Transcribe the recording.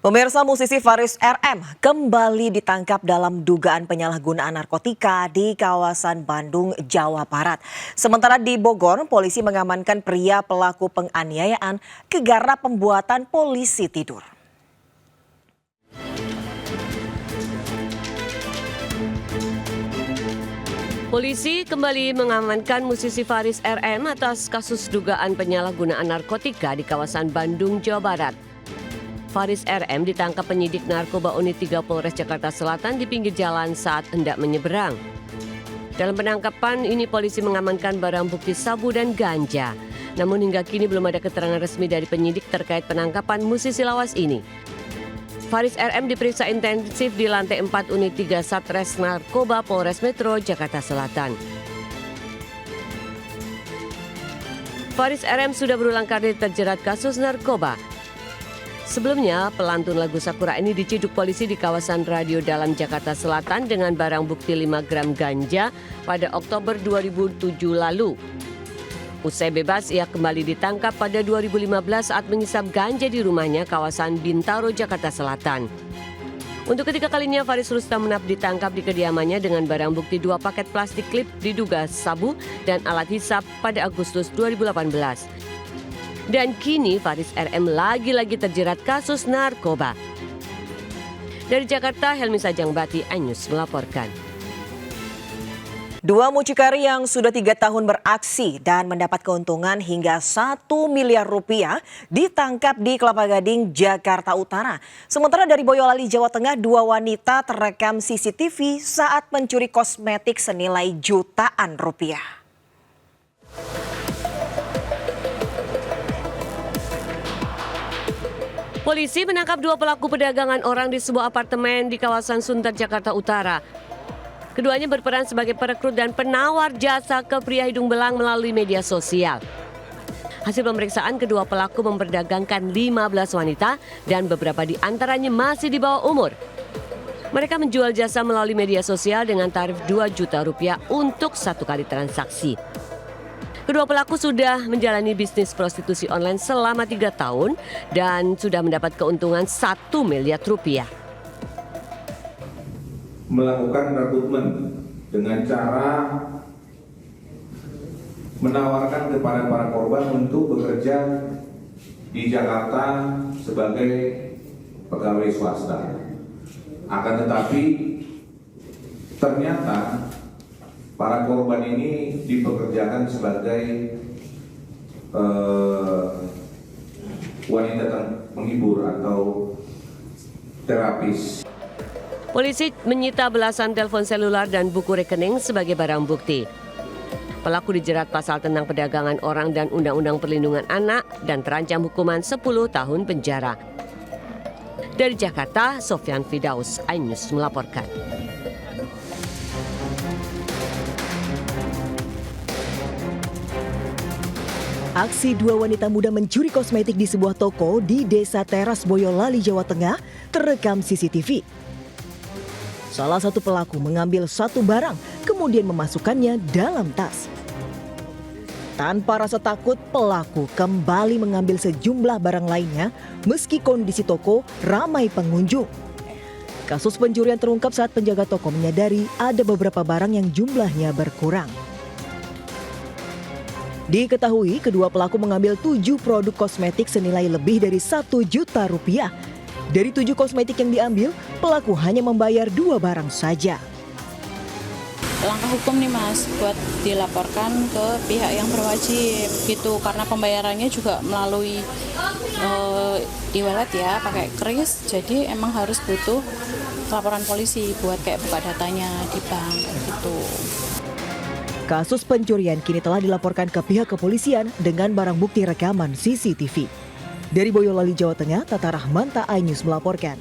Pemirsa, musisi Faris RM kembali ditangkap dalam dugaan penyalahgunaan narkotika di kawasan Bandung, Jawa Barat. Sementara di Bogor, polisi mengamankan pria pelaku penganiayaan kegarap pembuatan polisi tidur. Polisi kembali mengamankan musisi Faris RM atas kasus dugaan penyalahgunaan narkotika di kawasan Bandung, Jawa Barat. Faris RM ditangkap penyidik narkoba unit 3 Polres Jakarta Selatan di pinggir jalan saat hendak menyeberang. Dalam penangkapan ini polisi mengamankan barang bukti sabu dan ganja. Namun hingga kini belum ada keterangan resmi dari penyidik terkait penangkapan musisi lawas ini. Faris RM diperiksa intensif di lantai 4 unit 3 Satres Narkoba Polres Metro Jakarta Selatan. Faris RM sudah berulang kali terjerat kasus narkoba. Sebelumnya, pelantun lagu Sakura ini diciduk polisi di kawasan Radio Dalam Jakarta Selatan dengan barang bukti 5 gram ganja pada Oktober 2007 lalu. Usai bebas, ia kembali ditangkap pada 2015 saat mengisap ganja di rumahnya kawasan Bintaro, Jakarta Selatan. Untuk ketiga kalinya, Faris Rustam Menap ditangkap di kediamannya dengan barang bukti 2 paket plastik klip diduga sabu dan alat hisap pada Agustus 2018. Dan kini Faris RM lagi-lagi terjerat kasus narkoba. Dari Jakarta, Helmi Sajangbati, iNews melaporkan. Dua mucikari yang sudah 3 tahun beraksi dan mendapat keuntungan hingga 1 miliar rupiah ditangkap di Kelapa Gading, Jakarta Utara. Sementara dari Boyolali, Jawa Tengah, 2 wanita terekam CCTV saat mencuri kosmetik senilai jutaan rupiah. Polisi menangkap 2 pelaku perdagangan orang di sebuah apartemen di kawasan Sunter, Jakarta Utara. Keduanya berperan sebagai perekrut dan penawar jasa ke pria hidung belang melalui media sosial. Hasil pemeriksaan, kedua pelaku memperdagangkan 15 wanita dan beberapa di antaranya masih di bawah umur. Mereka menjual jasa melalui media sosial dengan tarif 2 juta rupiah untuk 1 kali transaksi. Kedua pelaku sudah menjalani bisnis prostitusi online selama 3 tahun dan sudah mendapat keuntungan 1 miliar rupiah. Melakukan rekrutmen dengan cara menawarkan kepada para korban untuk bekerja di Jakarta sebagai pegawai swasta. Akan tetapi ternyata para korban ini dipekerjakan sebagai wanita menghibur atau terapis. Polisi menyita belasan telepon selular dan buku rekening sebagai barang bukti. Pelaku dijerat pasal tentang perdagangan orang dan Undang-Undang Perlindungan Anak dan terancam hukuman 10 tahun penjara. Dari Jakarta, Sofyan Fidaus, iNews melaporkan. Aksi 2 wanita muda mencuri kosmetik di sebuah toko di Desa Teras, Boyolali, Jawa Tengah terekam CCTV. Salah satu pelaku mengambil 1 barang, kemudian memasukkannya dalam tas. Tanpa rasa takut, pelaku kembali mengambil sejumlah barang lainnya meski kondisi toko ramai pengunjung. Kasus pencurian terungkap saat penjaga toko menyadari ada beberapa barang yang jumlahnya berkurang. Diketahui kedua pelaku mengambil 7 produk kosmetik senilai lebih dari 1 juta rupiah. Dari 7 kosmetik yang diambil, pelaku hanya membayar 2 barang saja. Langkah hukum nih Mas, buat dilaporkan ke pihak yang berwajib gitu, karena pembayarannya juga melalui e-wallet ya, pakai kris, jadi emang harus butuh laporan polisi buat kayak buka datanya di bank gitu. Kasus pencurian kini telah dilaporkan ke pihak kepolisian dengan barang bukti rekaman CCTV. Dari Boyolali, Jawa Tengah, Tata Rahmanta, iNews melaporkan.